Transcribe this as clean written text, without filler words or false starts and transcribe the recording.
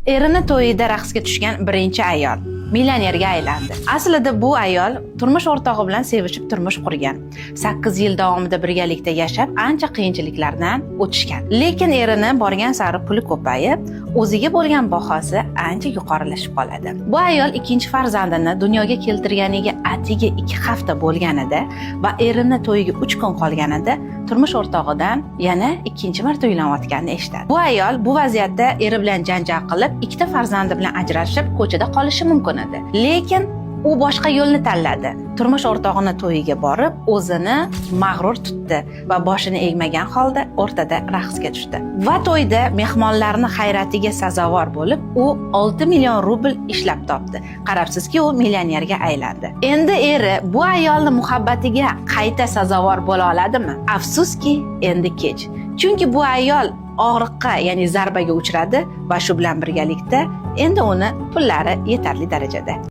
Erini to'yida raqsga tushgan birinchi ayol millionerga aylandi. Aslida bu ayol turmush o'rtog'i bilan sevishib turmush qurgan. 8 yil davomida birgalikda yashab, ancha qiyinchiliklardan o'tishgan. Lekin erini borgan sari puli ko'payib, o'ziga bo'lgan bahosi ancha yuqorilashib qoladi. Bu ayol ikkinchi farzandini dunyoga keltirganiga atigi 2 hafta bo'lganida va erini to'yiga 3 kun qolganida turmush o'rtog'idan yana ikkinchi marta uylanayotganini eshitadi. Bu ayol bu vaziyatda eri bilan janjal qilib, ikkita farzandi bilan ajrashib, ko'chada qolishi mumkin edi. Lekin u boshqa yo'lni tanladi. Turmush o'rtog'ini to'yiga borib, o'zini mag'rur tutdi va boshini egmagan holda o'rtada raqsga tushdi. Va to'yda mehmonlarning hayratiga sazovor bo'lib, u 6 million rubl ishlab topdi. Qarabsizki, u millionerga aylandi. Endi eri bu ayolning muhabbatiga qayta sazovor bo'la oladimi? Afsuski, endi kech. Chunki bu ayol og'riqqa, ya'ni zarbaga uchradi va shu bilan birgalikda endi uni pullari yetarli darajada